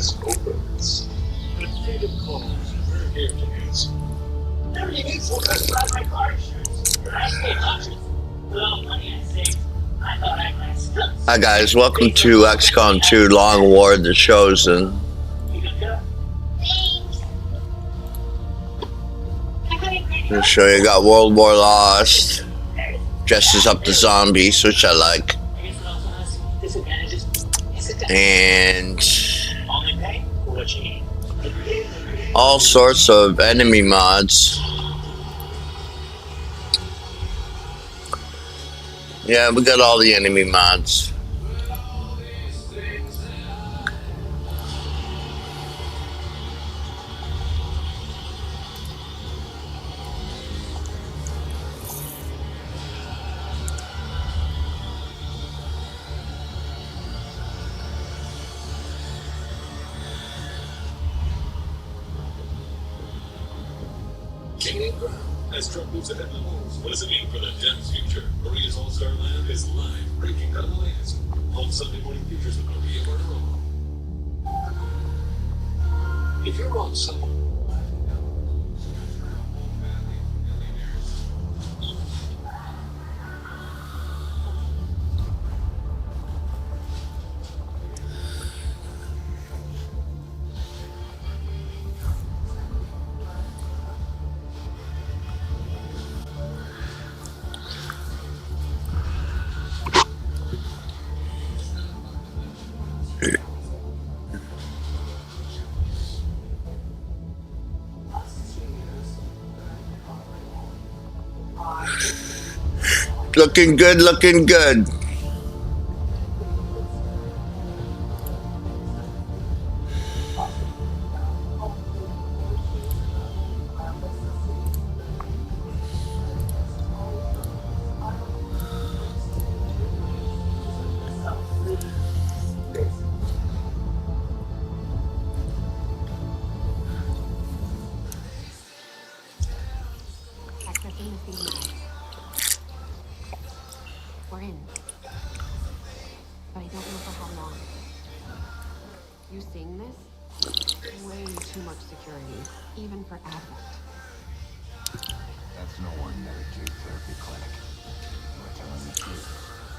Hi guys, welcome to Xcom 2 Long War of the Chosen. I'll show you, got World War Lost, dresses up the zombies, which I like, and all sorts of enemy mods. Yeah, we got all the enemy mods. As Trump moves ahead in the polls, what does it mean for the Dems' future? Maria's All-Star Lab is live, breaking down the latest. On Sunday Morning Futures with Maria Bartolo. If you're on someone... Looking good, looking good. We're in. But I don't know for how long. You seeing this? Way too much security, even for Advent. That's no ordinary Jade therapy clinic. You're telling the truth.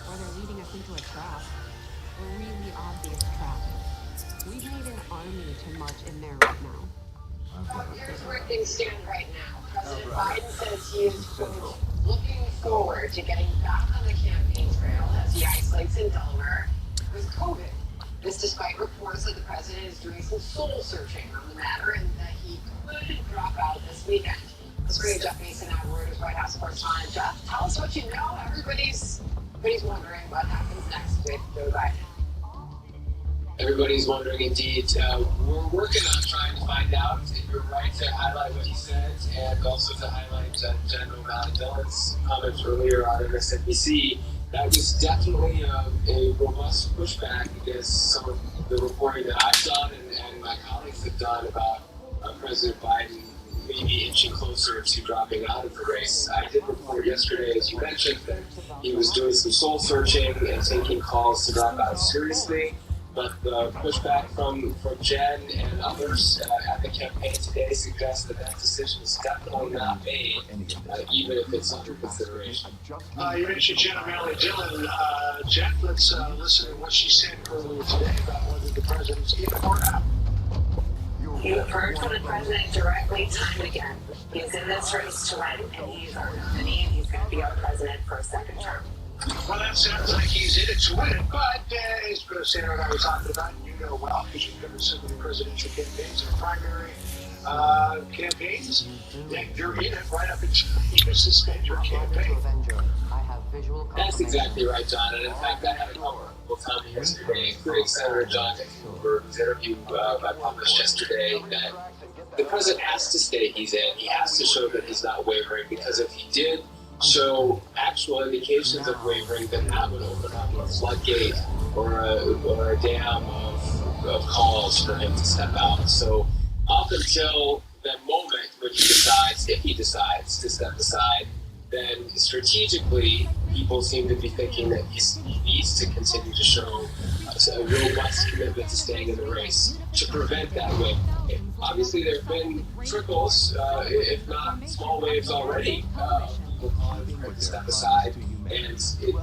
Or they're leading us into a trap. A really obvious trap. We've made an army to march in there right now. Here's where things stand right now. President Biden says he is, quote, looking forward to getting back on the campaign trail as he isolates in Delaware with COVID. This despite reports that the president is doing some soul searching on the matter and that he could drop out this weekend. Let's bring Jeff Mason out, Reuters White House correspondent. Jeff, tell us what you know. Everybody's wondering what happens next with Joe Biden. Everybody's wondering indeed. We're working on trying to find out if you're right to highlight what he said and also to highlight General Valley Dillon's comments earlier on MSNBC. That was definitely a robust pushback against some of the reporting that I've done and my colleagues have done about President Biden maybe inching closer to dropping out of the race. I did report yesterday, as you mentioned, that he was doing some soul searching and taking calls to drop out seriously. But the pushback from Jen and others at the campaign today suggests that decision is definitely not made, even if it's under consideration. You mentioned Jen O'Malley Dillon. Jen, let's listen to what she said earlier today about whether the president's in or out. You've heard from the president directly time and again. He's in this race to win, and he's our nominee, and he's going to be our president for a second term. Well, that sounds like he's in it to win it, but as Sandra and I were talking about, and you know well, because you've covered so many presidential campaigns and primary campaigns, that you're in it right up until you suspend your campaign. That's exactly right, John. And in fact, I had a couple of people tell me yesterday, including Senator John Hickenlooper, whose interview I published yesterday, that the president has to stay he's in. He has to show that he's not wavering, because if he did show actual indications of wavering, then that would open up a floodgate or a dam of calls for him to step out. So up until that moment when he decides, if he decides to step aside, then strategically people seem to be thinking that he needs to continue to show a robust commitment to staying in the race to prevent that wave. Obviously, there have been trickles, if not small waves already. People calling for him to step aside, and it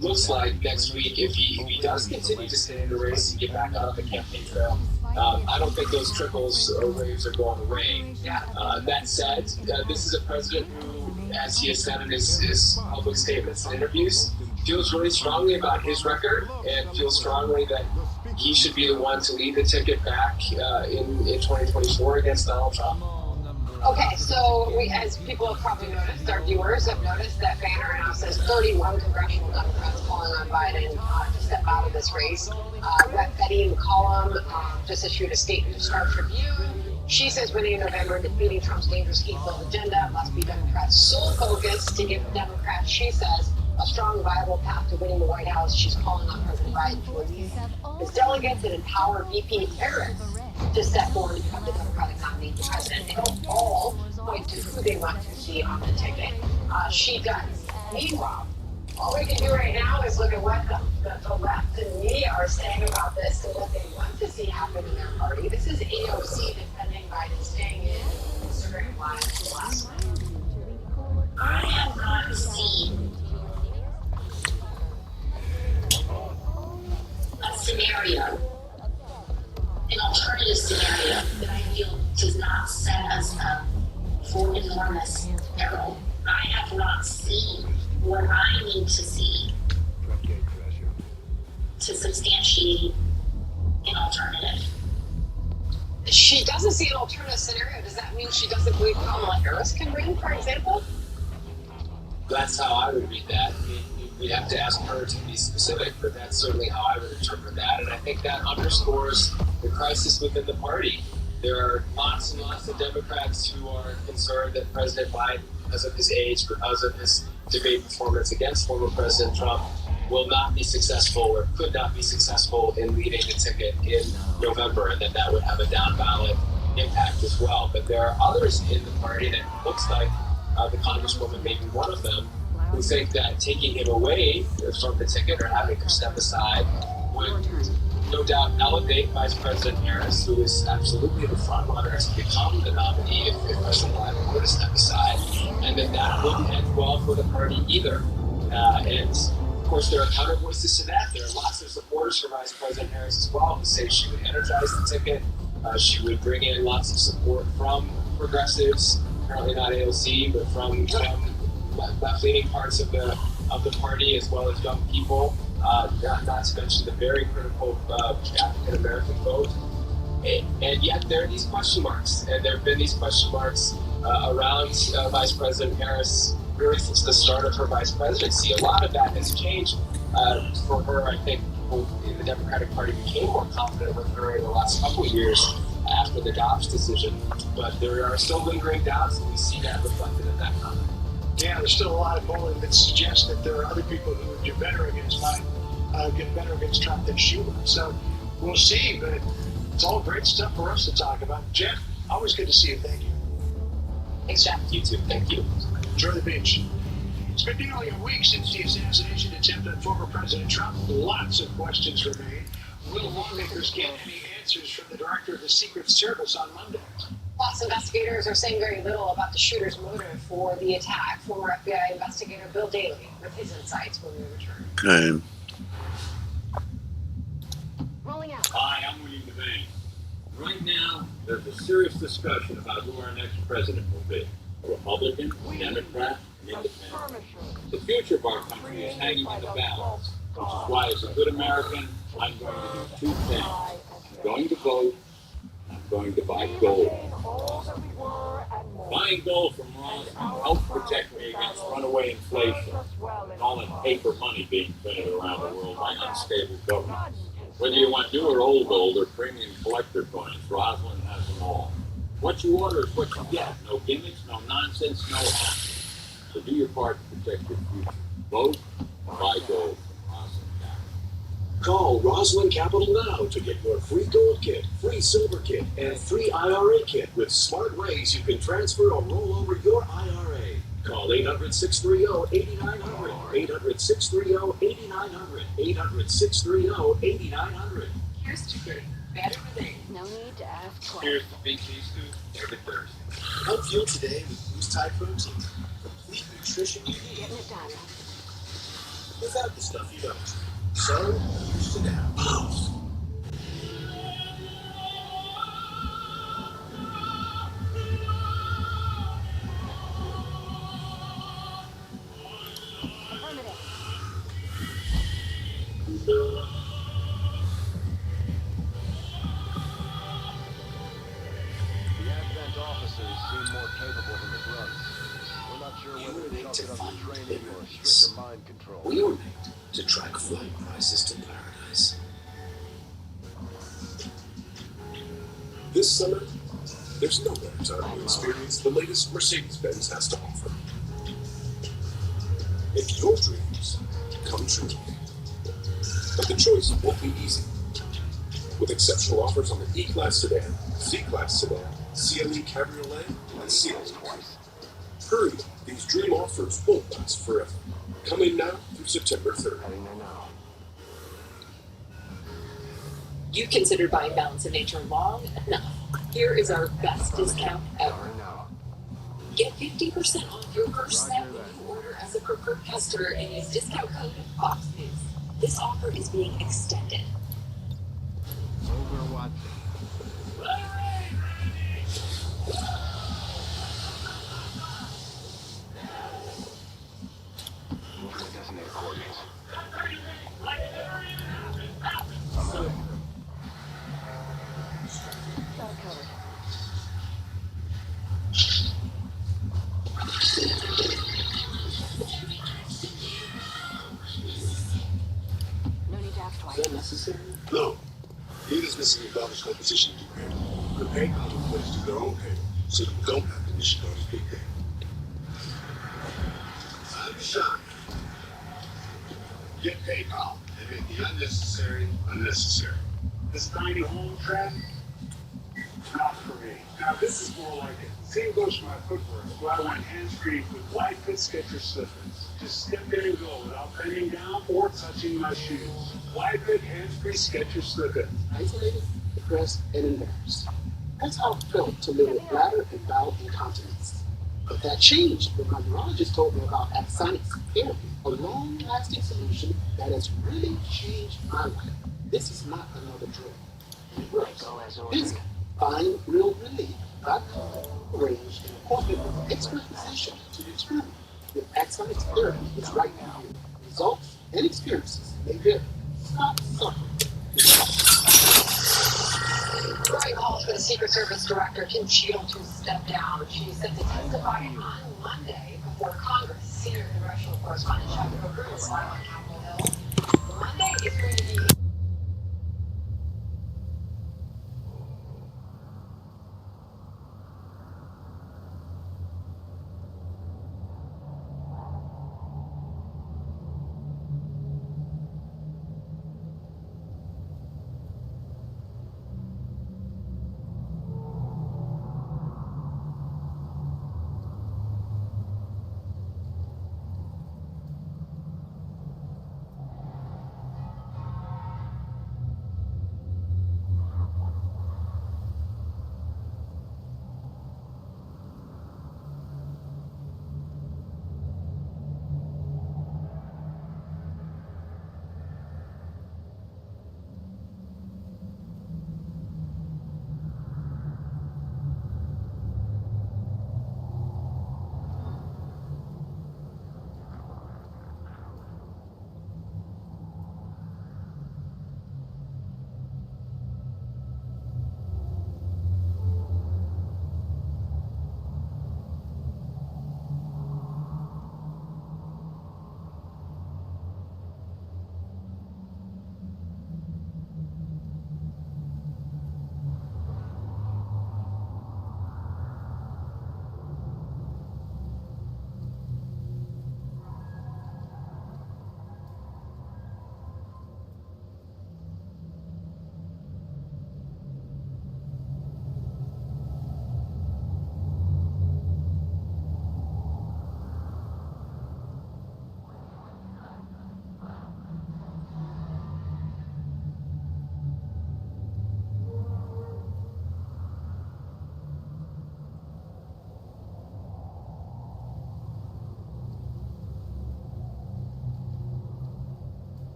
looks like next week, if he does continue to stay in the race and get back out on the campaign trail, I don't think those trickles or waves are going away. That said, this is a president who, as he has said in his public statements and interviews, feels really strongly about his record and feels strongly that he should be the one to lead the ticket back in 2024 against Donald Trump. Okay, so as people have probably noticed, our viewers have noticed that Banner now says 31 congressional Democrats calling on Biden to step out of this race. Betty McCollum just issued a statement to Star Tribune. She says winning in November, defeating Trump's dangerous hate-filled agenda must be Democrats' sole focus to give Democrats, she says, a strong, viable path to winning the White House. She's calling on President Biden to lead his delegates and empower VP Harris to step forward and become the Democratic nominee for president. They don't all point to who they want to see on the ticket. She does. Meanwhile, all we can do right now is look at what the left and media are saying about this and what they want to see happen in their party. This is AOC defending Biden staying in Instagram Live last night. I have not seen a scenario, an alternative scenario that I feel does not set us up for enormous peril. I have not seen what I need to see to substantiate an alternative. She doesn't see an alternative scenario. Does that mean she doesn't believe Kamala Harris can win, for example? That's how I would read that. We'd have to ask her to be specific, but that's certainly how I would interpret that. And I think that underscores the crisis within the party. There are lots and lots of Democrats who are concerned that President Biden, because of his age, because of his debate performance against former President Trump, will not be successful or could not be successful in leading the ticket in November, and that would have a down ballot impact as well. But there are others in the party that looks like the Congresswoman may be one of them, who think that taking him away from the ticket or having him step aside would no doubt elevate Vice President Harris, who is absolutely the front runner to become the nominee if President Biden were to step aside, and that wouldn't end well for the party either. And of course, there are counter voices to that. There are lots of supporters for Vice President Harris as well who say she would energize the ticket. She would bring in lots of support from progressives, apparently not AOC, but from left-leaning parts of the party, as well as young people, not to mention the very critical African-American vote. And yet there are these question marks, and there have been these question marks around Vice President Harris really since the start of her vice presidency. A lot of that has changed for her. I think people in the Democratic Party became more confident with her in the last couple of years after the Dobbs decision, but there are still lingering doubts, and we see that reflected in that comment. Yeah, there's still a lot of polling that suggests that there are other people who would do better against Biden, get better against Trump than she would. So we'll see, but it's all great stuff for us to talk about. Jeff, always good to see you. Thank you. Thanks, Jeff. You too. Thank you. Enjoy the beach. It's been nearly a week since the assassination attempt on former President Trump. Lots of questions remain. Will lawmakers get any answers from the director of the Secret Service on Monday? Plus, investigators are saying very little about the shooter's motive for the attack. Former FBI investigator Bill Daley with his insights when we return. Okay. Rolling out. Hi, I'm William Devane. Right now, there's a serious discussion about who our next president will be. A Republican, a Democrat, an independent. The future of our country is hanging in the balance, which is why, as a good American, I'm going to do two things. I'm going to vote, and I'm going to buy gold. Buying gold from Ross will help protect me against runaway inflation and all that paper money being printed around the world by unstable governments. Whether you want new or old gold or premium collector coins, Rosalind has them all. What you order is what you get. No gimmicks, no nonsense, no hassle. So do your part to protect your future. Vote, buy gold from Rosalind Capital. Call Rosalind Capital now to get your free gold kit, free silver kit, and free IRA kit with smart ways you can transfer or roll over your IRA. Call 800-630-8900. 800-630-8900. 800-630-8900. Here's to good, better living. No need to ask Here's questions. to Big Cheese Scoop every Thursday. Help fuel today with Boost High Protein. Complete nutrition you need Getting it done. without the stuff you don't. So, here's to now. Boost. Affirmative. The Advent officers seem more capable than the grunts. We're not sure whether to chalk it up to training or stricter mind control. We were made to track flight crisis to paradise. This summer, there's no better time to experience the latest Mercedes-Benz has to offer. Make your dreams come true. But the choice won't be easy. With exceptional offers on the E-Class sedan, C-Class sedan, CLE Cabriolet, and CLE. Hurry, these dream offers won't last forever. Come in now through September 3rd. Heading there now. You considered buying Balance of Nature long enough. Here is our best discount ever. Right now. Get 50% off your first set when you order as a preferred customer and use discount code FOXNEWS. This offer is being extended. LWOTC. Moving to designated coordinates. Affirmative. Got it covered. No need to ask twice. Is that necessary? No. It is necessary to establish competition to do payroll. The pay companies do their own payroll, so you don't have to initiate all this big thing. I'm shocked. Get PayPal and make the unnecessary unnecessary. This tiny home trend, not for me. Now this is more like it. Same goes for my footwear. So I went hands-free with wide fit Skechers slippers. Just step in and go without bending down or touching my shoes. Wide fit hands-free Skechers slippers. Isolated, depressed, and embarrassed. That's how it felt to live with bladder and bowel incontinence. But that changed when my neurologist told me about Axonics therapy, a long-lasting solution that has really changed my life. This is not another drug. It works. Visit findrealrelief.com, arrange an appointment with an expert physician to determine if Axonics therapy is right for you. Results and experiences may vary. Stop suffering. Roy calls for the Secret Service Director Kim Shield to step down. She's set to testify on Monday before Congress. Senior congressional correspondent Chuck Booker is live on Capitol Hill. Monday is going to be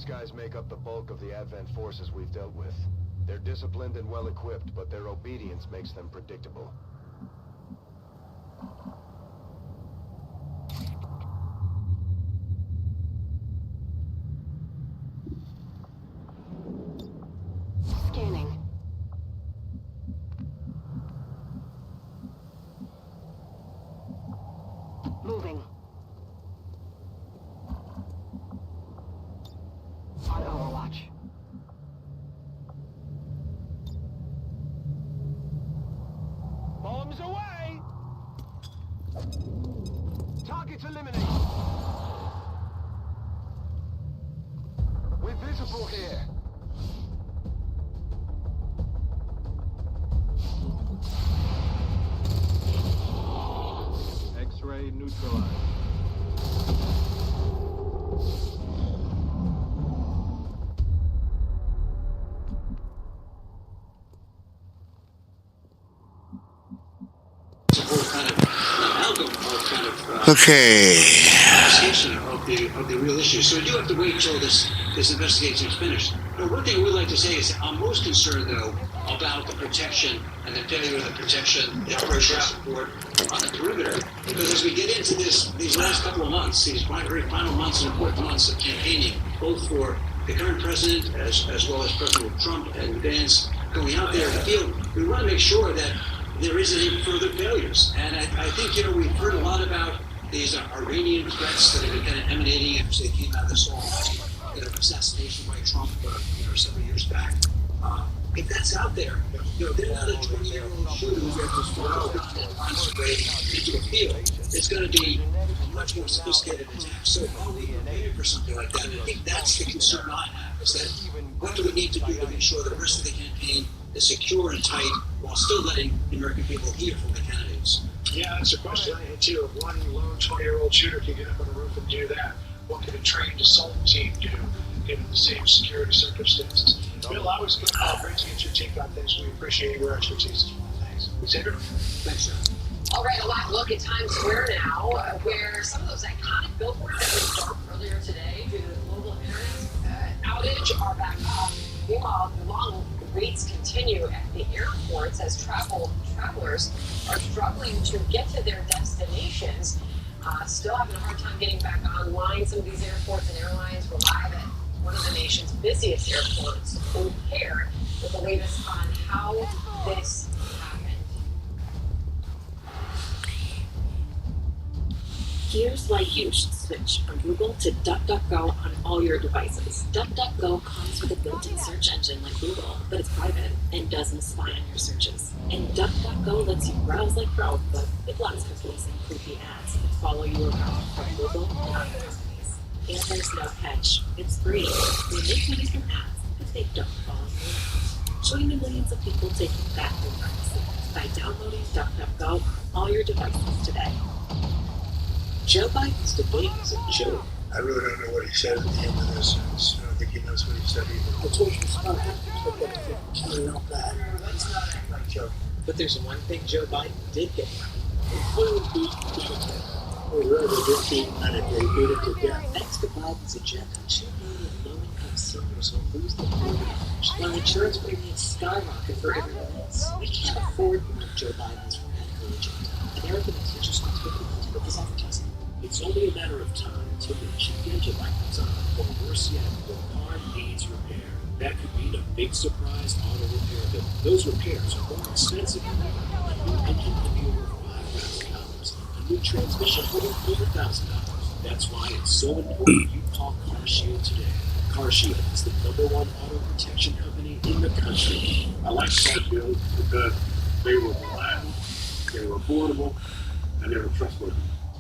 guys make up the bulk of the Advent forces we've dealt with. They're disciplined and well-equipped, but their obedience makes them predictable. Scanning. Moving. On Overwatch. Bombs away! Targets eliminated. We're visible here. X-ray neutralized. Okay. Of the real issue. So we do have to wait until this investigation is finished. But one thing I would like to say is I'm most concerned, though, about the protection and the failure of the protection, the operational support on the perimeter. Because as we get into these last couple of months, these very final months and important months of campaigning, both for the current president as well as President Trump and Vance going out there in the field, we want to make sure that there isn't any further failures. And I think, we've heard a lot about these Iranian threats that have been kind of emanating after they came out of this whole assassination by Trump several years back. If that's out there, they're not a 20-year-old shooter who's got this throw into the field. It's going to be a much more sophisticated attack. So are we prepared for something like that? And I think that's the concern I have, is that what do we need to do to make sure the rest of the campaign is secure and tight while still letting the American people hear from the candidates? Yeah, that's a question I had too. If one lone 20-year-old shooter can get up on a roof and do that, what can a trained assault team do given the same security circumstances? Bill, always good. Great to get your take on things. We appreciate your expertise. Thanks. Xavier? Thanks, sir. All right, a live look at Times Square now, where some of those iconic billboards that went dark earlier today due to the global internet outage are back up. Meanwhile, the long waits continue at the airports as travelers are struggling to get to their destinations. Still having a hard time getting back online. Some of these airports and airlines rely on one of the nation's busiest airports, O'Hare, with the latest on how this happened. Here's why you should switch from Google to DuckDuckGo on all your devices. DuckDuckGo comes with a built-in search engine like Google, but it's private and doesn't spy on your searches. And DuckDuckGo lets you browse like Chrome, but it blocks cookies and creepy ads that follow you around from Google and other companies. And there's no catch. It's free. We make money from ads, but they don't follow you around. Join the millions of people taking back their privacy by downloading DuckDuckGo on all your devices today. Joe Biden's debate is a joke. I really don't know what he said at the end of this. I don't think he knows what he said either. I told you it's not happening, but that's killing out bad. Let's not act like Joe. But there's one thing Joe Biden did get right. Oh, really? They did beat they beat it to death. Thanks to Biden's agenda, 2 million low-income seniors will lose their privilege, while insurance premiums skyrocket for everyone else. We can't afford Joe Biden's radical agenda. Americans are just not going to put this advertising. It's only a matter of time until the cheap engine light comes on, or worse yet, the car needs repair. That could mean a big surprise auto repair bill. Those repairs are more expensive than ever. A new engine can be over $5,000. A new transmission over $4,000. That's why it's so important you call CarShield today. CarShield is the #1 auto protection company in the country. I like CarShield because they were reliable, they were affordable, and they were trustworthy.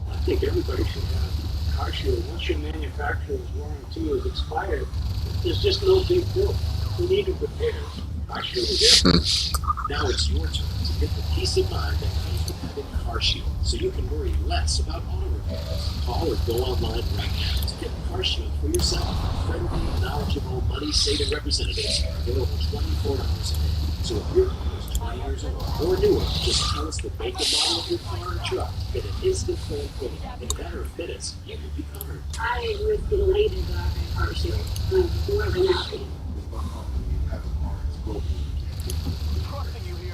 I think everybody should have CarShield. Once your manufacturer's warranty is expired, there's just no big deal. If you needed repairs, CarShield is there. Now it's your turn to get the peace of mind that comes with having CarShield, so you can worry less about auto repairs. Call or go online right now to get CarShield for yourself. Friendly, knowledgeable, money-saving representatives available $24 a day. So if your car is 20 years old or newer, just tell us the make and model of your car or truck. Get an instant plan quote. In a matter of minutes, you can be covered. I was delighted that I car shield was more than happy.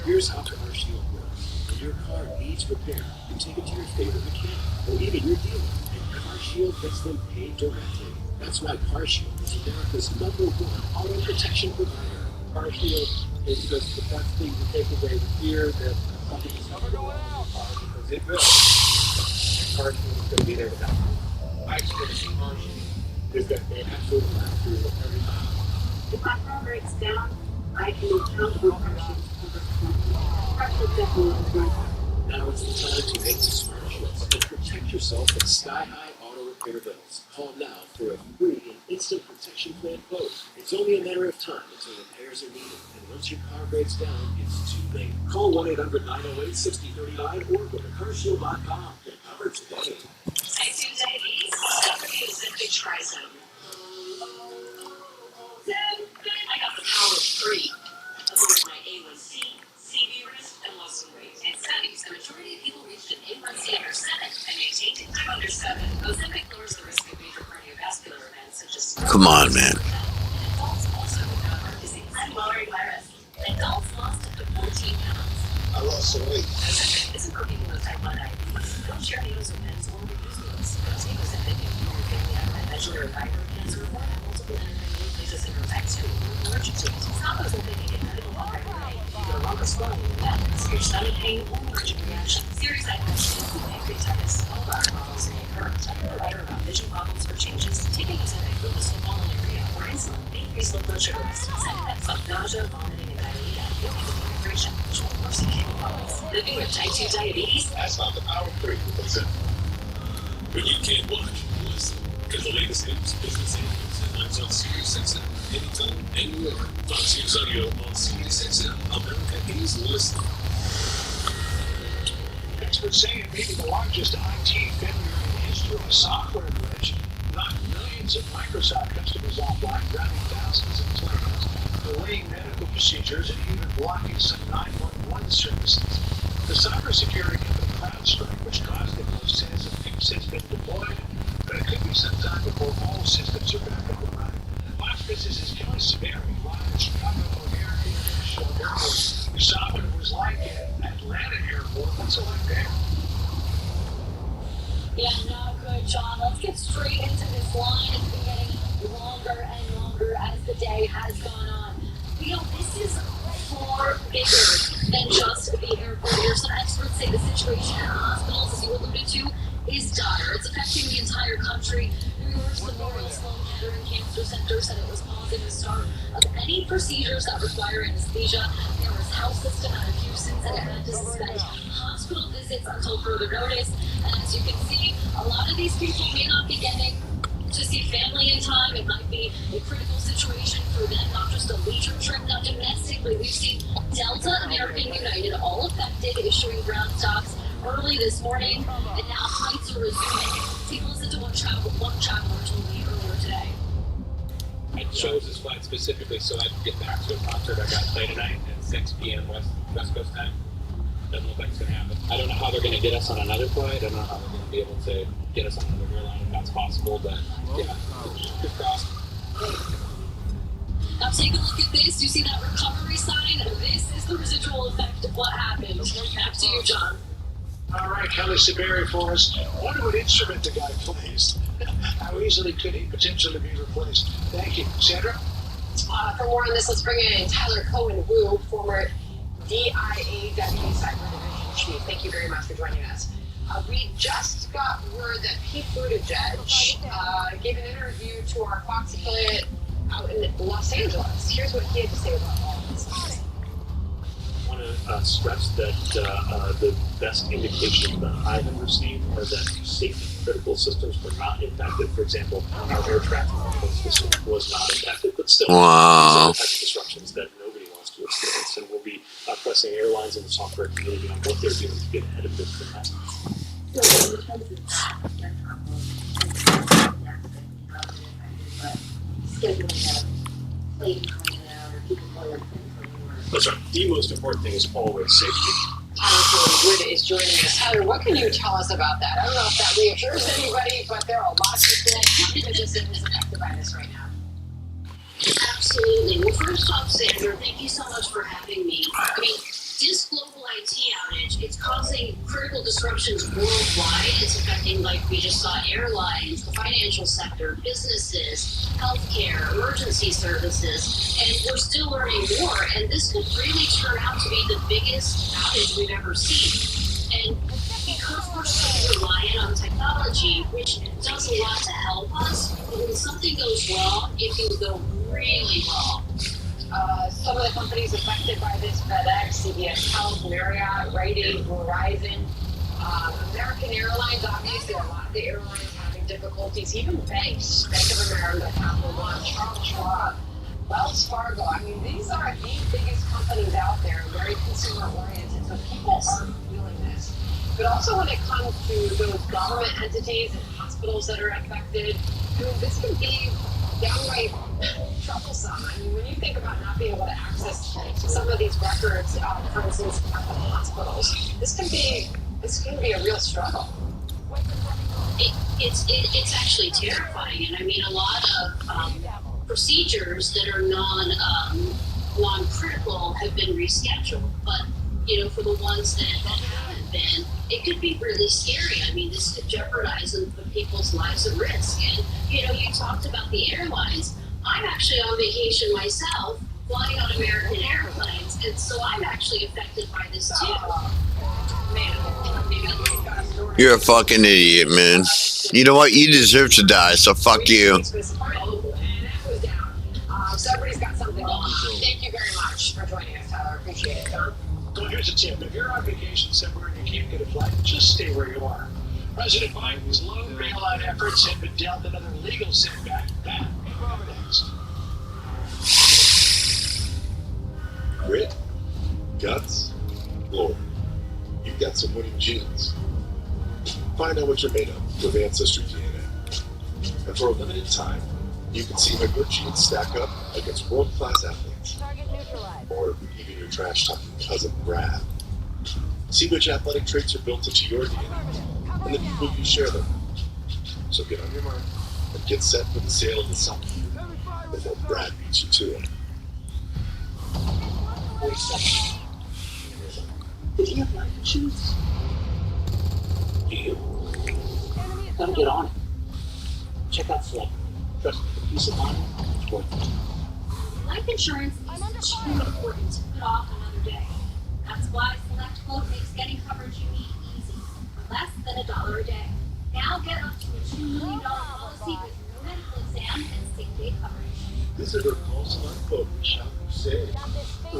Here's how Car Shield works. When your car needs repair, you take it to your favorite mechanic or even your dealer, and Car Shield gets them paid directly. That's why Car Shield is America's #1 auto protection provider. Car Shield is just the best thing to take away the fear that something is going to go wrong with your car, because it will. And Car Shield is going to be there to help. My experience with Car Shield is that they absolutely come through every time. If my car breaks down, I can count on Car Shield. Car Shield definitely is right. Now it's the time to make the smart choice and protect yourself from sky-high auto repair bills. Call now for a free and instant protection plan quote. It's only a matter of time until repairs are needed, and once your car breaks down, it's too late. Call 1-800-908-6039 or go to carshield.com. Get covered today. Type 2 diabetes? Stop for you to simply try some. I got the power of 3. Avoid my A1C, CV risk, and lost some weight. In studies, the majority of people reached an A1C under 7 and maintained it to under 7. Ozempic lowers the risk of major cardiovascular events such as... Come on, man. Adults also without heart disease. I'm lowering my risk. Adults lost up to 14 pounds. I lost some weight. Ozempic isn't for people with type 1 diabetes. Don't share needles with pens or reuse needles. Don't take Ozempic if you or your family have a measure of thyroid cancer or have multiple endocrine diseases in your type 2 or allergic to. It's not Ozempic you get medical help right away. You get a lump of swelling in the neck, severe stomach pain, or allergic reaction. Serious side effects include pancreatitis, bulbar problems, and recurrence. I'm a provider about vision problems or changes. Taking Ozempic for the swollen area or insulin may increase low blood sugar risk. Side effects like nausea, vomiting, and diarrhea. You'll need dehydration, which will worsen kidney problems. Living with type 2 diabetes? That's not the power of 3. When you can't watch, listen. Because the latest news, business, and headlines on SiriusXM. Anytime, anywhere. Fox News Audio on SiriusXM. America is listening. Experts say it may be the largest IT failure in the history of software glitch. Knocked millions of Microsoft customers offline, drowning thousands of claims, delaying medical procedures, and even blocking some 911 services. The cybersecurity company CrowdStrike, which caused the glitch, says a fix has been deployed, but it could be some time before all systems are back up and running. Fox Business' Kelly Severi, live in Chicago O'Hare International Airport. We saw what it was like at Atlanta Airport. What's it like there? Yeah, not good, John. Let's get straight into this line. It's been getting longer and longer as the day has gone on. You know, this is far bigger than just the airport here. Some experts say the situation in hospitals, as you alluded to, is dire. It's affecting the entire country. New York's Memorial Sloan Kettering Cancer Center said it was pausing the start of any procedures that require anesthesia. Mary's health system out of Houston said it had to suspend hospital visits until further notice. And as you can see, a lot of these people may not be getting to see family in time. It might be a critical situation for them, not just a leisure trip. Now, domestically, we've seen Delta, American United, all affected, issuing ground stocks early this morning, and now flights are resuming. Take a listen to one traveler told me earlier today. I chose this flight specifically so I could get back to a concert I got to play tonight at 6 p.m. West Coast time. Doesn't look like it's going to happen. I don't know how they're going to get us on another flight. I don't know how they're going to be able to get us on another airline if that's possible, but yeah, good cross. Now take a look at this. You see that recovery sign? This is the residual effect of what happened. Back to you, John. All right, Kelly Severi for us. I wonder what instrument the guy plays. How easily could he potentially be replaced? Thank you. Sandra? For more on this, let's bring in Tyler Cohen-Wu, former DIA Deputy Cyber Division Chief. Thank you very much for joining us. We just got word that Pete Buttigieg gave an interview to our Fox affiliate out in Los Angeles. Here's what he had to say about all of this. I want to stress that the best indications that I have received are that safety critical systems were not impacted. For example, our air traffic control system was not impacted, but still, these are the type of disruptions that nobody wants to experience, and we'll be pressing airlines and the software community on what they're doing to get ahead of this from that. Scheduling a plane coming out or people going up for That's right. The most important thing is always safety. Tyler Wood is joining us. Tyler, what can you tell us about that? I don't know if that reassures anybody, but there are a lot of people in the business affected by this right now. Absolutely. Well, first off, Sandra, thank you so much for having me. I mean, this global IT outage, it's causing critical disruptions worldwide. It's affecting, like we just saw, airlines, the financial sector, businesses, healthcare, emergency services, and we're still learning more. And this could really turn out to be the biggest outage we've ever seen. And because we're so reliant on technology, which does a lot to help us, but when something goes wrong, it can go really wrong. Some of the companies affected by this: FedEx, CVS Health, Marriott, Rite Aid, Verizon, American Airlines. Obviously, a lot of the airlines having difficulties. Even banks, Bank of America, Capital One, Charles Schwab, Wells Fargo. I mean, these are the biggest companies out there, very consumer oriented. So people are feeling this. But also when it comes to those government entities and hospitals that are affected, I mean, this can be downright troublesome. I mean, when you think about not being able to access some of these records, for instance, at the hospitals, this can be a real struggle. It's actually terrifying, and I mean, a lot of procedures that are non-critical have been rescheduled, but you know, for the ones that haven't been, it could be really scary. I mean, this could jeopardize and put people's lives at risk. And you know, you talked about the airlines. I'm actually on vacation myself, flying on American Airlines, and so I'm actually affected by this too. You're a fucking idiot, man. You know what? You deserve to die, so fuck you. So everybody's got something on. Thank you very much for joining us, Tyler. Appreciate it. So here's a tip. If you're on vacation somewhere and you can't get a flight, just stay where you are. President Biden's loan bailout efforts have been dealt another legal setback. Next. Grit, guts, glory. You've got some winning genes. Find out what you're made of with Ancestry DNA. And for a limited time, you can see how your genes stack up against world-class athletes. Or even your trash-talking cousin Brad. See which athletic traits are built into your DNA, and the people you share them with. So get on your mark and get set for the sail of the sun before Brad beats you to it. Did he have life insurance? Do you? Gotta get on it. Check out Select. Trust me, the peace of mind, it's worth it. Life insurance is too important to put off another day. That's why Select Quote makes getting coverage you need easy, for less than $1 a day. Now get up to a $2 million policy with no medical exam and same-day coverage. Visit our call Select Quote and shop and save. Man, I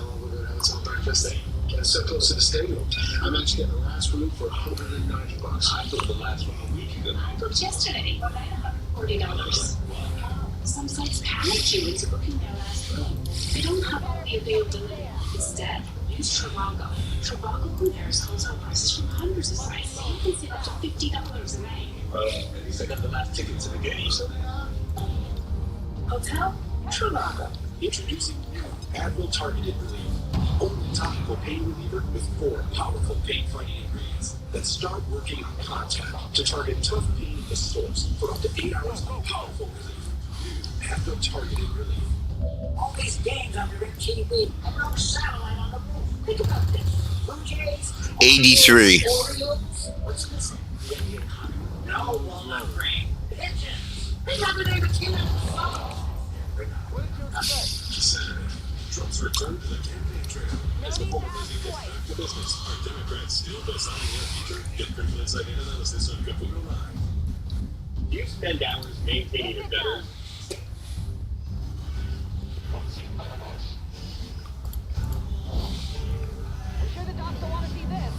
love it. I was on breakfast day. It's so close to the stadium. I'm actually getting the last room for $190. I thought the last one a week ago. I booked yesterday, but I had $40. Some sites panic you into booking their last room. They don't have all the availability. Instead, use Trivago. Trivago compares hotel prices from hundreds of sites, so you can save up to $50 a night. At least I got the last ticket to the game. Hotel? Trivago. Introducing new Advil Targeted Relief. Only topical pain reliever with 4 powerful pain-fighting ingredients that start working on contact to target tough pain at the source for up to 8 hours of powerful relief. New Advil Targeted Relief. All these games under TV and no satellite on the roof. Think about this. Blue Jays. 83. Orioles. What's missing? The Indian Hunter. No walnut grain. Pigeons. Remember they were killing the summer. Saturday, Trump's return to the campaign trail. As the former president gets back to business, are Democrats still best on the future? Get critical insight and analysis on Good for Your Life. Do you spend hours maintaining a better? I'm sure the docs will want to see this.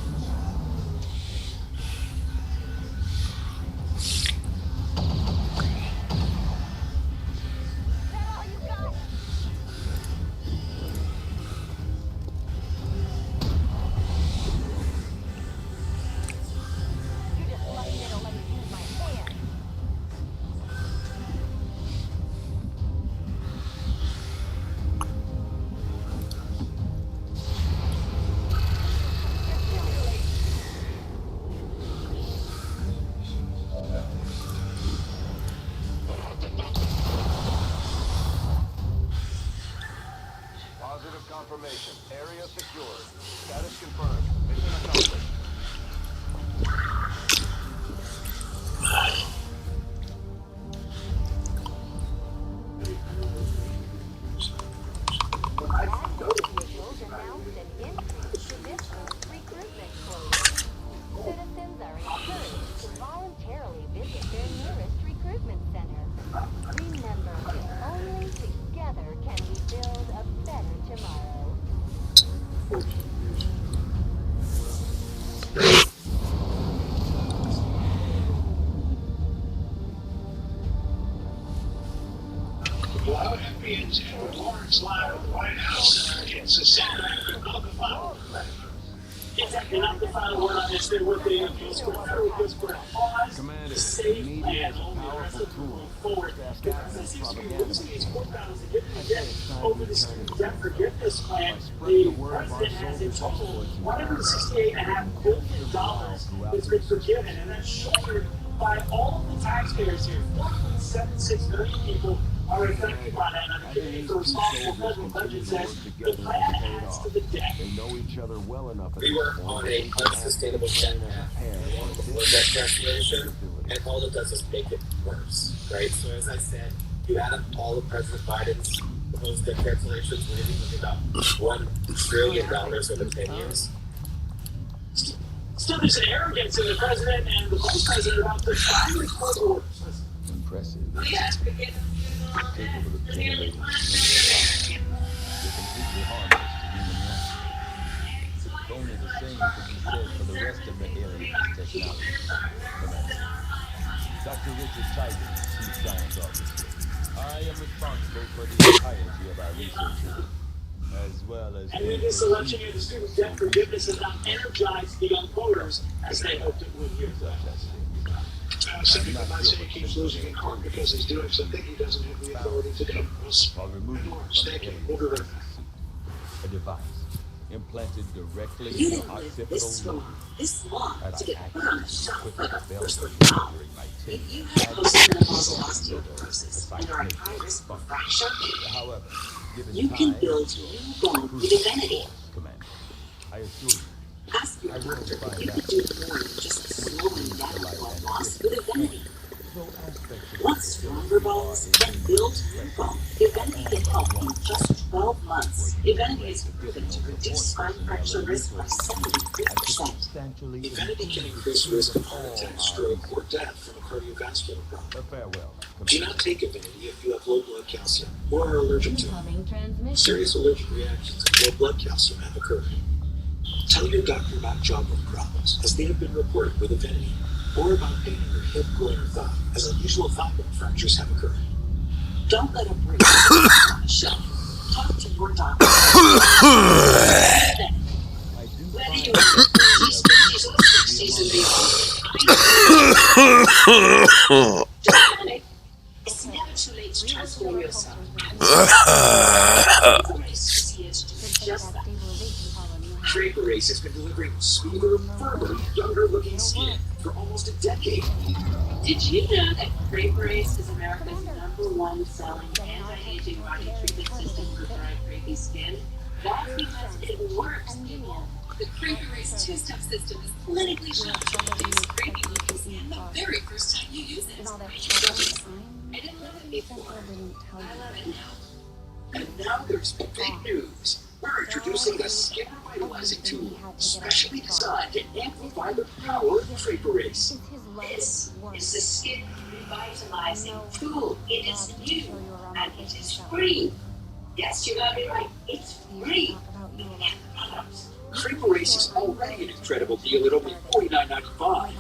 Confirmation. Area secured. Status confirmed. Mission accomplished. Officials announced an increase to this year's recruitment quota. Citizens are encouraged to voluntarily visit their nearest recruitment center. Remember, only together can we build a better tomorrow. Well, FBN's Edward Lawrence live at the White House. It's a center of the final. Exactly, not the final word on this. There would be a case for federal goods for a pause, Commander, safe, media and is a only powerful move tool. forward. Fast Because action it seems to be propaganda. losing its court battles again and I again say it's time over we this turn it debt forgiveness plan. By spreading The the word of our president has in soldiers' total exploits $168.5 billion that's been forgiven, and that's shouldered by all of the taxpayers here. 1.76 million people are affected by that. And the Committee for Responsible Federal Budget says the plan adds to the debt. They know each other well enough at We this were point on that a they can unsustainable train debt and path prepare long for before this that destination, ability. and all it does is make it worse, right? So as I said, you add up all of President Biden's proposed debt cancellations, we're looking about $1 trillion over 10 years. Still, there's an arrogance in the president and the vice president about the violent court orders. Impressive. Yes, we get Capable of generating they're completely harmless to human life. If only the same could be said for the rest of the aliens' technology. Commander. Dr. Richard Tiger, Chief Science Officer. I am responsible for the entirety of our research here, as well as... And in this election year, the student debt forgiveness has not energized the young voters as they hoped it would here. Senator Munson keeps losing in court because he's doing something he doesn't have the authority to do. While removing Thank you. We'll be right back. a device implanted directly You in the didn't live this occipital lobe. long, this long, Had to I get put on a acted shelf quick like a rebellion porcelain doll. during my If tenure, you had have I postmenopausal considered osteoporosis the and are at site high risk of function. fracture, However, given you time, can build new bone with Evenity. Commander, I assure you, Ask your I will doctor if find you out. can do more than just slowing down blood loss with Evenity. though aspects of Want the stronger bones? Then build new bone. Evenity can help in just 12 months. Evenity is proven to reduce spine fracture risk by 73%. substantially Evenity can increase risk of heart attack, stroke, or death from a cardiovascular problem. farewell. Do not take Evenity if you have low blood calcium or are allergic to it. Incoming transmission. Serious allergic reactions to low blood calcium have occurred. Tell your doctor about joint problems, as they have been reported with Evenity, or about pain in your hip, groin, or thigh, as unusual thigh bone fractures have occurred. Don't let a break on the shelf. Talk to your doctor. Whether you're in your 40s, 50s, or 60s and beyond, don't panic. It's never too late to transform yourself. Just that. Draper Race has been delivering smoother, firmer, younger-looking skin for almost a decade. Did you know that Grape Race is America's #1 selling anti-aging body treatment system for dry, crepey skin? That's because it works, people. The Grape Race two-step system is clinically shown to reduce crepey-looking skin the very first time you use it. I didn't love it before. I love it now. And now there's big news. We're introducing a skin revitalizing tool, specially designed to amplify the power of Draper Race. This is the skin revitalizing tool. It is new and it is free. Yes, you heard me right. It's free. You can get the products. Draper Race is already an incredible deal at only $49.95.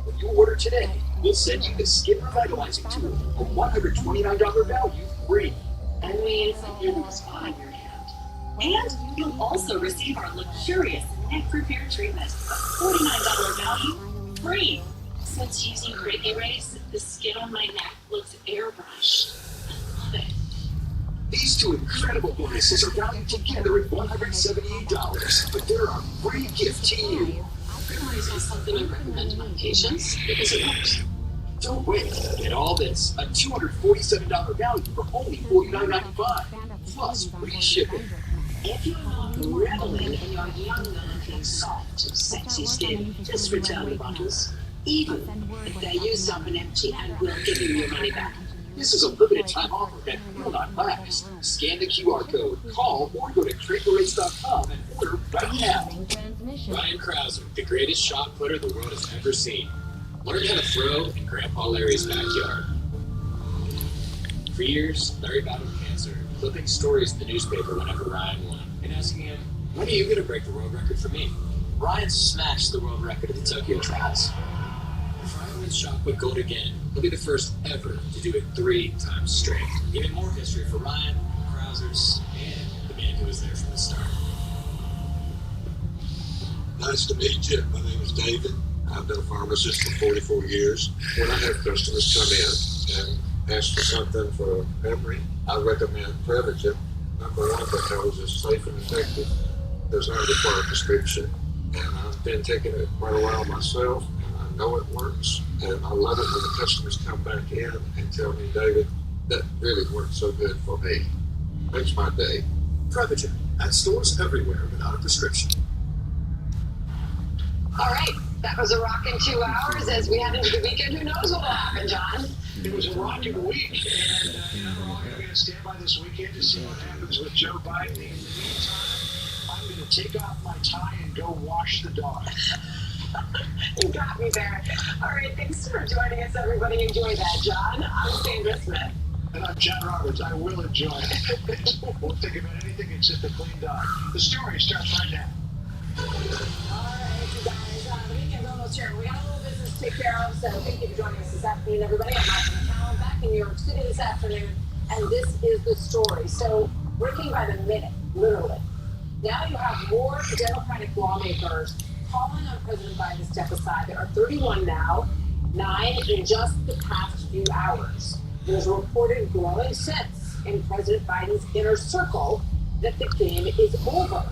When you order today, we'll send you the skin revitalizing tool, a $129 value free. And we even the spot on your hand. And you'll also receive our luxurious neck repair treatment, a $49 value, free. Since using Crepey Race, the skin on my neck looks airbrushed. I love it. These two incredible bonuses are valued together at $178, but they're a free gift to you. Crepey is something I recommend to my patients because it works. Don't wait. Get all this, a $247 value for only $49.95, plus free shipping. If you're not reveling in your young looking soft and sexy skin, just return the bottles. Even if they're used up and empty, and we'll give you your money back. This is a limited time offer and will not last. Scan the QR code, call, or go to TradeRates.com and order right now. Ryan Krauser, the greatest shot putter the world has ever seen. Learn how to throw in Grandpa Larry's backyard. For years, Larry battled cancer, flipping stories in the newspaper whenever Ryan won, and asking him, when are you going to break the world record for me? Ryan smashed the world record at the Tokyo Trials. If Ryan wins shot put gold again, he'll be the first ever to do it 3 times straight. Even more history for Ryan, Krausers, and the man who was there from the start. Nice to meet you. My name is David. I've been a pharmacist for 44 years. When I have customers come in and ask for something for memory, I recommend Prevagen. Number one, because it's safe and effective. Does not require a prescription. And I've been taking it quite a while myself, and I know it works. And I love it when the customers come back in and tell me, David, that really worked so good for me. Makes my day. Prevagen at stores everywhere without a prescription. All right, that was a rocking 2 hours as we head into the weekend. Who knows what will happen, John? It was a rocking week, and we're all going to stand by this weekend to see what happens with Joe Biden. In the meantime, I'm going to take off my tie and go wash the dog. You got me there. All right, thanks for joining us, everybody. Enjoy that, John. I'm Sandra Smith. And I'm John Roberts. I will enjoy it. Won't think about anything except a clean dog. The story starts right now. All right, you guys, the weekend's almost here. We got a little business to take care of, so thank you for joining us this afternoon, everybody. I'm Michael McCallum, back in New York City this afternoon, and this is the story. So, breaking by the minute, literally. Now you have more Democratic lawmakers calling on President Biden to step aside. There are 31 now, 9 in just the past few hours. There's a reported growing sense in President Biden's inner circle that the game is over.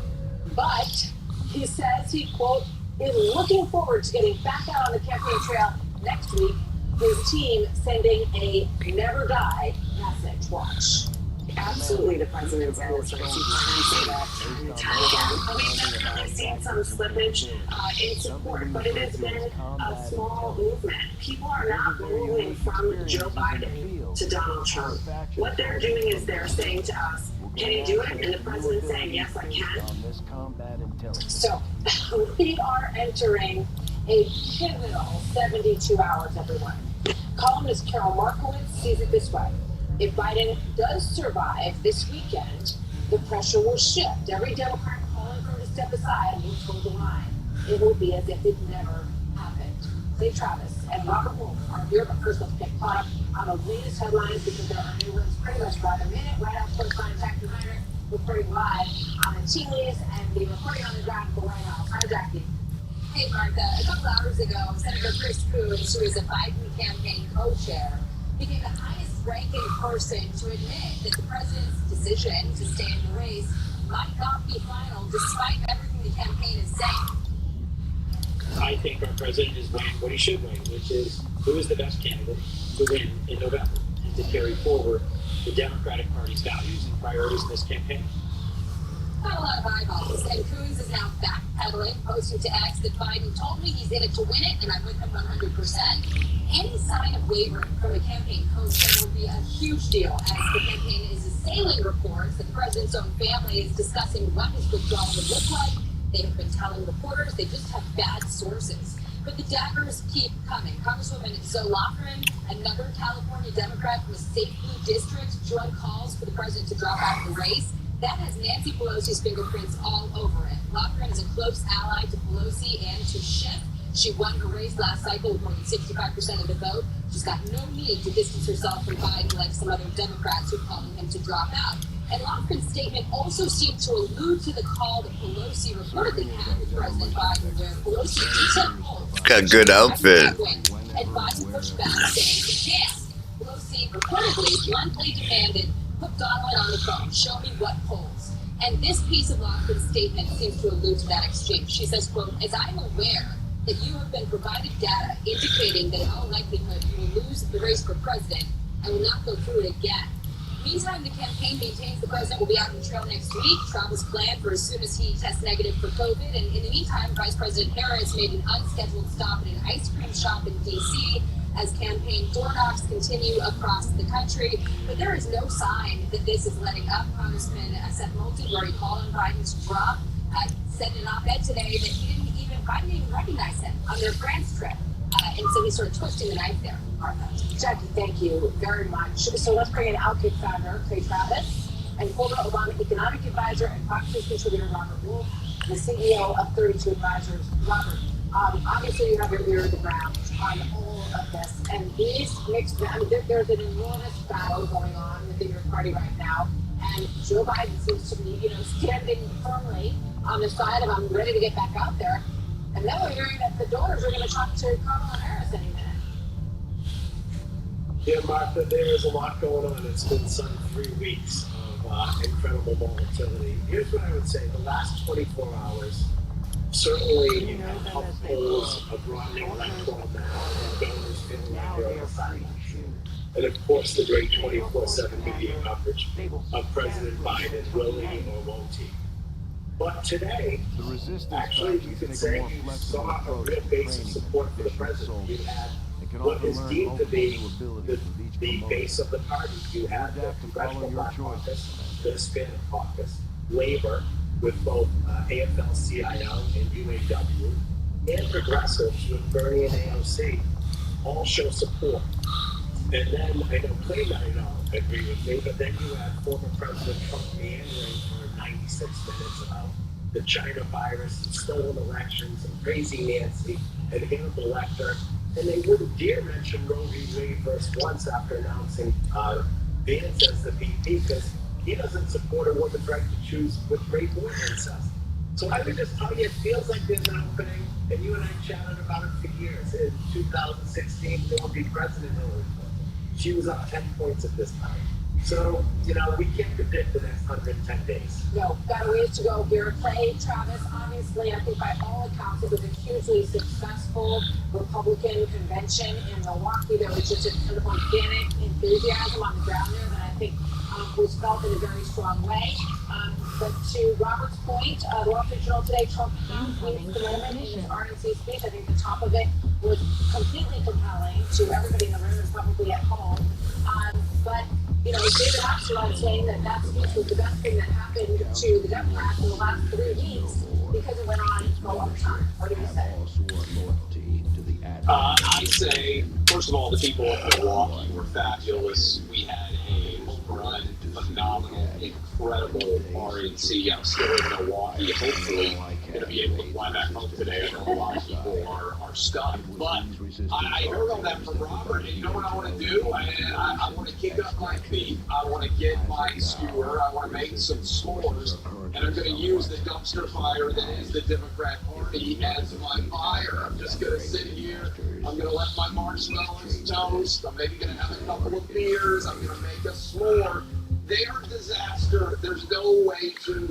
But he says he, quote, is looking forward to getting back out on the campaign trail next week. His team sending a never die message. Watch. Absolutely, the president's innocence. You can see that time and time again. We've definitely seen some slippage in support, but it has been a small movement. People are not moving from Joe Biden to Donald Trump. What they're doing is they're saying to us, can you do it? And the president's saying, yes, I can. So we are entering a pivotal 72 hours, everyone. Columnist Carol Markowitz sees it this way. If Biden does survive this weekend, the pressure will shift. Every Democrat calling for him to step aside will toe the line. It will be as if it never happened. Dave Travis and Robert Wolf are here, but first let's get caught up on the latest headlines because there are new ones pretty much by the minute. Right after Frontline Jackie Heinrich reporting live on the tea leaves and the reporting on the ground for White House. Hi, Jackie. Hey, Martha. A couple hours ago, Senator Chris Coons, who is a Biden campaign co-chair, became the highest-ranking person to admit that the president's decision to stay in the race might not be final, despite everything the campaign is saying. I think our president is weighing what he should weigh, which is who is the best candidate to win in November and to carry forward the Democratic Party's values and priorities in this campaign. Not a lot of eyeballs, and Coons is now backpedaling, posting to X that Biden told me he's in it to win it, and I'm with him 100%. Any sign of wavering from the campaign co-chair would be a huge deal, as the campaign is assailing reports that the president's own family is discussing what his withdrawal would look like. They have been telling reporters they just have bad sources. But the daggers keep coming. Congresswoman Zoe Lofgren, another California Democrat from a safe blue district, joined calls for the president to drop out of the race. That has Nancy Pelosi's fingerprints all over it. Lofgren is a close ally to Pelosi and to Schiff. She won her race last cycle with more than 65% of the vote. She's got no need to distance herself from Biden like some other Democrats who are calling him to drop out. And Lofgren's statement also seemed to allude to the call that Pelosi reportedly had with President Biden, where Pelosi detailed polls. Got a good outfit. And Biden pushed back, saying he can't. Pelosi reportedly bluntly demanded, put Donald on the phone, show me what polls. And this piece of Lofgren's statement seems to allude to that exchange. She says, quote, as I'm aware that you have been provided data indicating that in all likelihood you will lose the race for president and will not go through it again. Meantime, the campaign maintains the president will be out on the trail next week. Travel's planned for as soon as he tests negative for COVID. And in the meantime, Vice President Harris made an unscheduled stop at an ice cream shop in D.C. as campaign door knocks continue across the country. But there is no sign that this is letting up. Congressman Seth Moulton already called on Biden to drop, said in an op-ed today that Biden didn't even recognize him on their France trip. And so he's sort of twisting the knife there, Martha. Jackie, thank you very much. So let's bring in Outkick founder Clay Travis and former Obama economic advisor and Fox News contributor Robert Wolf, the CEO of 32 Advisors. Robert, obviously you have your ear to the ground on all of this, and these mixed. I mean, there's an enormous battle going on within your party right now, and Joe Biden seems to be, standing firmly on the side of I'm ready to get back out there. And then we're hearing that the donors are going to talk to Kamala Harris any minute. Yeah, Martha, there is a lot going on. It's been some 3 weeks of incredible volatility. Here's what I would say. The last 24 hours certainly upholds a broadening electoral map and donors feeling like they're on the sidelines. And of course, the great 24/7 media coverage of President Biden, will he or won't he? But today, actually, you could say you saw a real base of support for the president. You had what is deemed to be the base of the party. You had the Congressional Black Caucus, the Hispanic Caucus, Labor, with both AFL-CIO and UAW, and progressives with Bernie and AOC, all show support. And then, I know Clay might not agree with me, but then you had former President Trump meandering for 96 minutes about the China virus and stolen elections and crazy Nancy and Hannibal Lecter. And they wouldn't dare mention Roe v. Wade verse once after announcing Vance as the VP because he doesn't support a woman's right to choose with rape or incest. So I would just tell you, it feels like there's an opening, and you and I chatted about it for years. In 2016, there would be President Hillary Clinton. She was up 10 points at this time. So, we can't predict the next 110 days. No, got a ways to go here. Clay Travis, obviously, I think by all accounts, it was a hugely successful Republican convention in Milwaukee. There was just a kind of organic enthusiasm on the ground there that I think was felt in a very strong way. But to Robert's point, the Wall Street Journal today, Trump used the moment in his RNC speech. I think the top of it was completely compelling to everybody in the room and probably at home. But David Axelrod saying that speech was the best thing that happened to the Democrats in the last 3 weeks because it went on for a long time. What do you say? I say, first of all, the people of Milwaukee were fabulous. We had a home-run, phenomenal, incredible RNC. I'm still in Milwaukee. Hopefully, going to be able to fly back home today. I know a lot of people are stuck. But I heard all that from Robert, and you know what I want to do? I want to kick up my feet. I want to get my skewer. I want to make some s'mores. And I'm going to use the dumpster fire that is the Democrat Party as my fire. I'm just going to sit here. I'm going to let my marshmallows toast. I'm maybe going to have a couple of beers. I'm going to make a s'more. They are a disaster. There's no way to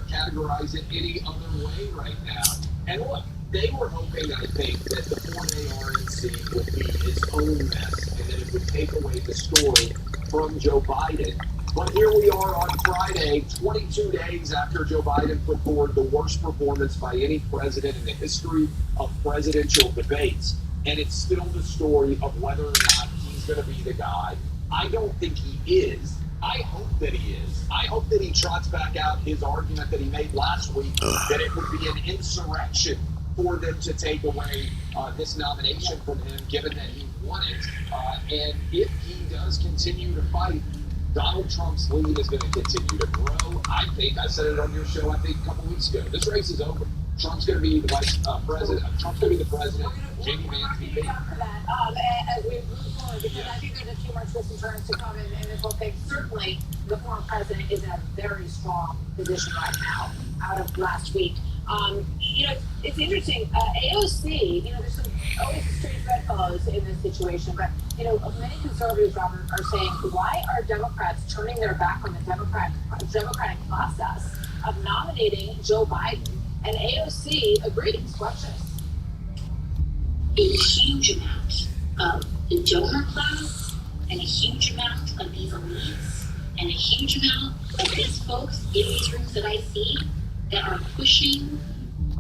categorize it any other way right now. And look, they were hoping, I think, that the 4-day RNC would be its own mess and that it would take away the story from Joe Biden. But here we are on Friday, 22 days after Joe Biden put forward the worst performance by any president in the history of presidential debates. And it's still the story of whether or not he's going to be the guy. I don't think he is. I hope that he is. I hope that he trots back out his argument that he made last week, that it would be an insurrection for them to take away this nomination from him, given that he won it. And if he does continue to fight, Donald Trump's lead is going to continue to grow. I think, I said it on your show, I think a couple weeks ago, this race is over. Trump's going to be the vice president. Trump's going to be the president. J.D. Vance VP. For that, as we move forward, because I think there's a few more twists and turns to come in this whole thing. Certainly, the former president is in a very strong position right now, out of last week. It's interesting. AOC, there's always strange bedfellows in this situation, but many conservatives, Robert, are saying, why are Democrats turning their back on the democratic process of nominating Joe Biden? And AOC agrees. Watch this. A huge amount of the donor class and a huge amount of these elites And a huge amount of these folks in these rooms that I see that are pushing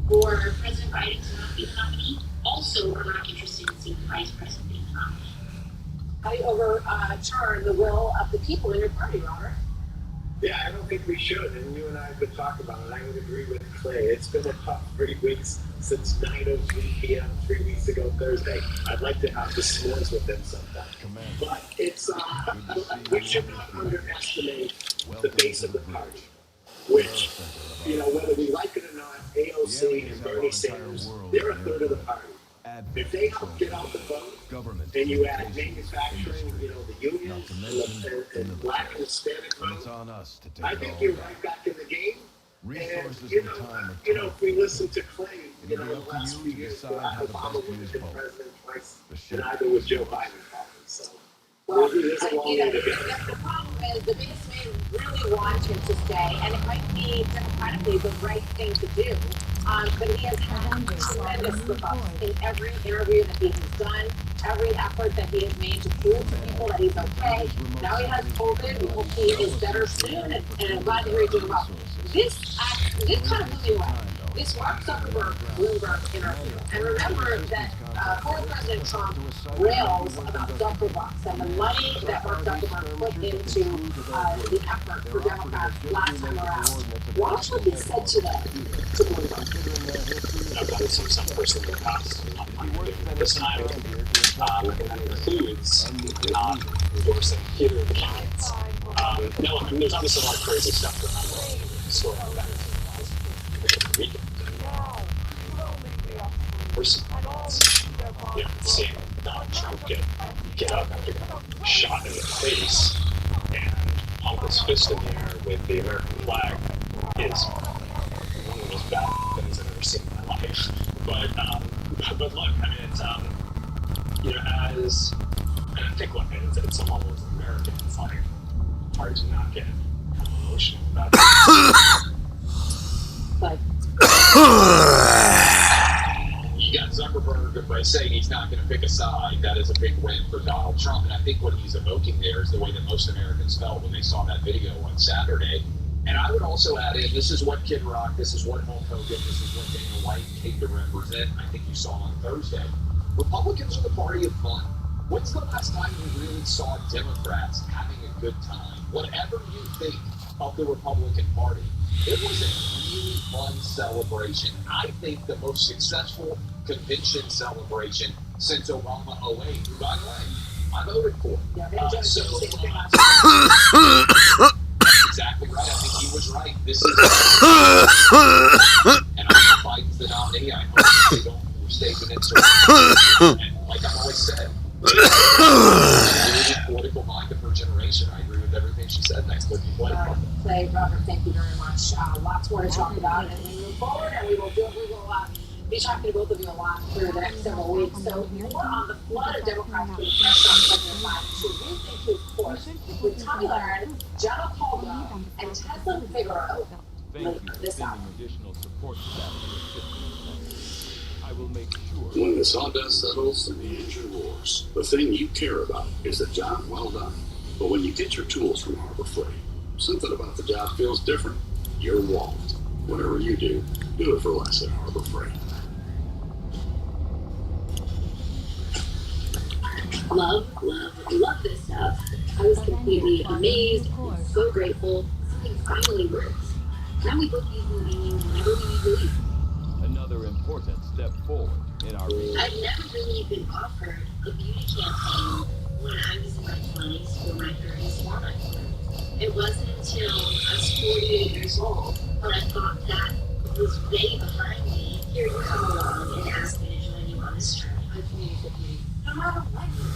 for President Biden to not be the nominee also are not interested in seeing the Vice President being the nominee. How do you overturn the will of the people in your party, Robert? Yeah, I don't think we should, and you and I have been talking about it. I would agree with Clay. It's been a tough 3 weeks since 9:03 p.m. 3 weeks ago Thursday. I'd like to have the s'mores with them sometime. But it's we should not underestimate the base of the party, which, you know, whether we like it or not, AOC and Bernie Sanders, they're a third of the party. If they help get out the vote, and you add manufacturing, you know, the unions and black and Hispanic vote, I think you're right back in the game. And, you know, if we listen to Clay, you know, in the last few years, Obama would have been president twice, and either was Joe Biden probably. So, well, the problem is the base may really want him to stay, and it might be democratically the right thing to do. But he has had tremendous slip-ups in every interview that he has done, every effort that he has made to prove to people that he's okay. Now he has COVID. We hope he is better soon, and I'm glad to hear he's doing well. This kind of blew me away. This Mark Zuckerberg Bloomberg interview. And remember that former President Trump rails about Zuckerbucks and the money that Mark Zuckerberg put into the effort for Democrats last time around. Watch what he said today to Bloomberg. I've done this in some personal capacity. This time, and that includes not endorsing either of the candidates. No, I mean, there's obviously a lot of crazy stuff going on in the story about that. Weekend. Seeing Donald Trump get up after getting shot in the face and pump his fist in the air with the American flag is one of the most bad things I've ever seen in my life. But look, I mean, it's you know, and I think look, it's someone who's American. It's like hard to not get emotional about it. But you got Zuckerberg by saying he's not going to pick a side. That is a big win for Donald Trump. And I think what he's evoking there is the way that most Americans felt when they saw that video on Saturday. And I would also add in, this is what Kid Rock, this is what Hulk Hogan, this is what Dana White came to represent. I think you saw on Thursday. Republicans are the party of fun. When's the last time you really saw Democrats having a good time? Whatever you think of the Republican Party, it was a really fun celebration. I think the most successful convention celebration since Obama 08, who, by the way, I voted for. That's exactly right. I think he was right. This is and I hope Biden's the nominee. I hope they don't overstate an insurrection. And like I've always said, really political mind of her generation. I agree with everything she said. Next, looking forward. Clay, Robert, thank you very much. Lots more to talk about as we move forward, and we will be talking to both of you a lot through the next several weeks. So more on the flood of Democrats being pressed on President Biden to rethink his course with Tommy Lahren, Jenna Caldwell, and Tesla Figueroa. This out. I will make sure. When the sawdust settles and the engine roars, the thing you care about is the job well done. But when you get your tools from Harbor Freight, something about the job feels different. You're Walt. Whatever you do it for less at Harbor Freight. Love this stuff. I was completely amazed, so grateful. Something finally works. Now we book these movies whenever we need to leave. Another important step forward in our relationship. I've never really been offered a beauty campaign when I was in my 20s or my 30s or my 40s. It wasn't until I was 48 years old when I thought that was way behind me. Here you come along and ask me to join you on this journey. No matter what you do,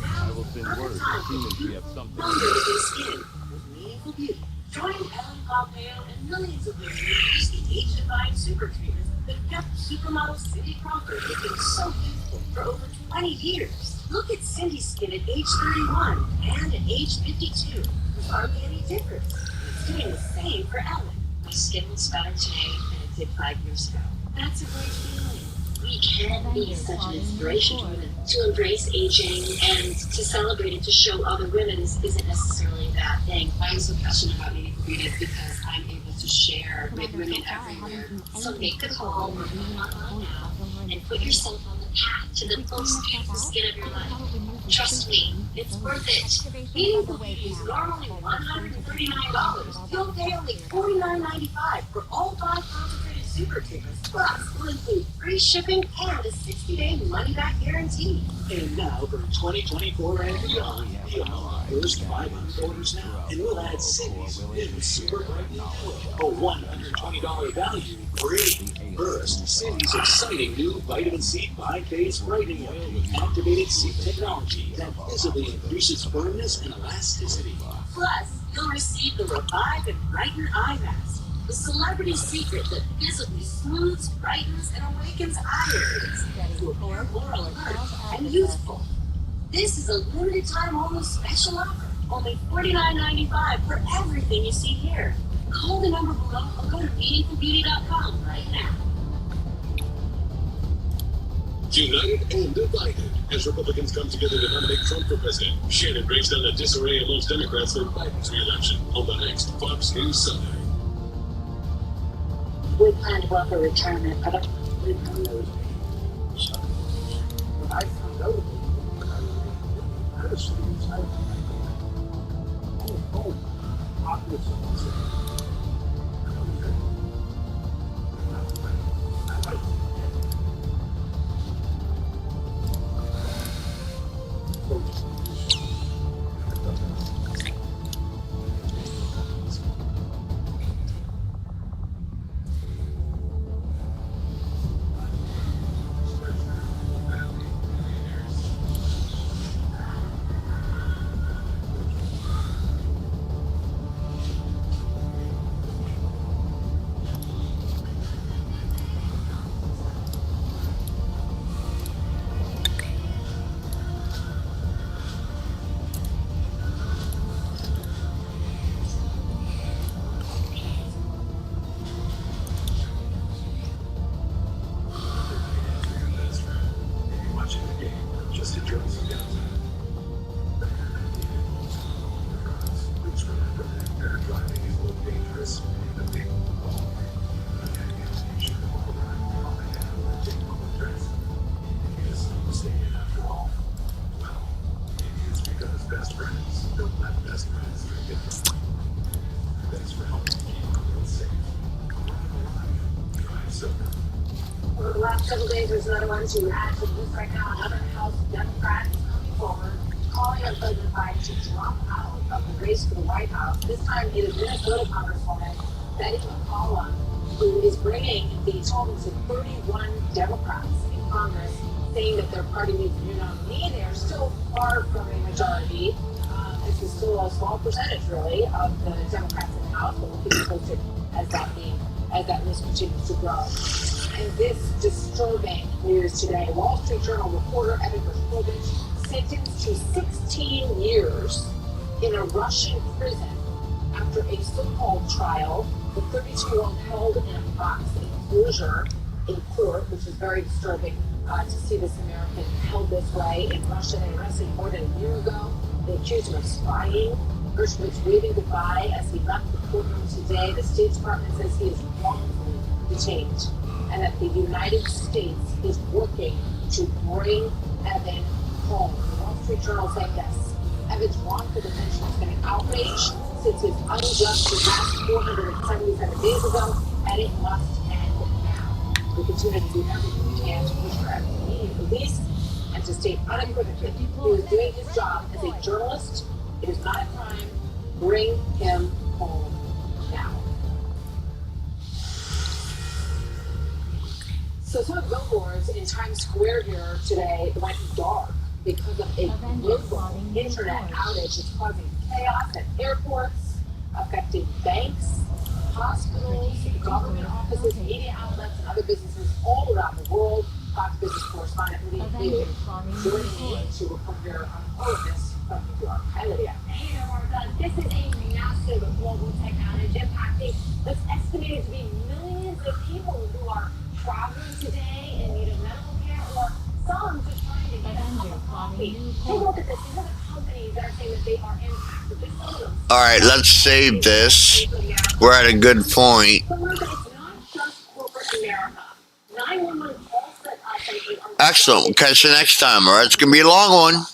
I will send word as soon as we have something. Skin with meaningful beauty. Join Ellen Pompeo and millions of women who use the age-defying super treatments that kept supermodel Cindy Crawford looking so youthful for over 20 years. Look at Cindy's skin at age 31 and at age 52. There's hardly any difference. It's doing the same for Ellen. My skin looks better today than it did 5 years ago. That's a great feeling. we can be such an inspiration to women. To embrace aging and to celebrate it, to show other women isn't necessarily a bad thing. I'm so passionate about meaningful beauty because I'm able to share with women everywhere. So make the call now and put yourself on the path to the most beautiful skin of your life. Trust me, it's worth it. Meaningful beauty is normally $139. You'll pay only $49.95 for all 5 concentrated super treatments. Plus, will include free shipping and a 60-day money-back guarantee. And now for 2024 and beyond, the first 500 orders now, and we'll add Cindy's new Super Brightening Oil, a $120 value free. First, Cindy's exciting new vitamin C 5-phase brightening oil with activated C technology that visibly increases firmness and elasticity. Plus, you'll receive the Revive and Brighten Eye Mask, the celebrity secret that visibly smooths, brightens, and awakens eyelids to appear more alert and youthful. This is a limited time only special offer. Only $49.95 for everything you see here. Call the number below or go to meaningfulbeauty.com right now. United and divided as Republicans come together to nominate Trump for president. Shannon breaks down the disarray amongst Democrats for Biden's re-election on the next Fox News Sunday. We plan to offer retirement. I don't know those people. But I found out honestly, I Over the last couple days, there's another one to add to the list right now. Another House Democrat is coming forward, calling on President Biden to drop out of the race for the White House. This time, it is Minnesota Congresswoman Betty McCollum, who is bringing the total to 31 Democrats in Congress, saying that their party needs a new nominee. They are still far from a majority. This is still a small percentage, really, of the Democrats in the House, but we'll keep you posted as that list continues to grow. And this disturbing news today: Wall Street Journal reporter Evan Gershkovich sentenced to 16 years in a Russian prison after a so-called trial. The 32-year-old held in a box enclosure in court, which is very disturbing to see this American held this way in Russia. They arrested him more than a year ago. They accused him of spying. Gershkovich waving goodbye as he left the courtroom today. The State Department says he is wrongfully detained, and that the United States is working to bring Evan home. The Wall Street Journal saying yes, Evan's wrongful detention has been an outrage since his unjust arrest 477 days ago, and it must end now. We continue to do everything we can to push for Evan's immediate release and to state unequivocally he was doing his job as a journalist. It is not a crime. Bring him home now. So some of the billboards in Times Square here today went dark because of a global internet outage. It's causing chaos at airports, affecting banks, hospitals, government offices, media outlets, and other businesses all around the world. Fox Business correspondent Rudy Lee joining me to report here on all of this from New York. Hi, Lydia. Hey there, Martha. This is a massive global tech outage impacting what's estimated to be millions of people who are traveling today in need of medical Wait, take a look at this. These are the companies that are saying that they are impacted. This is some of them. Alright, let's save this. We're at a good point. But remember, it's not just corporate America. 911 calls that essentially are... Excellent. We'll catch you next time, alright? It's going to be a long one.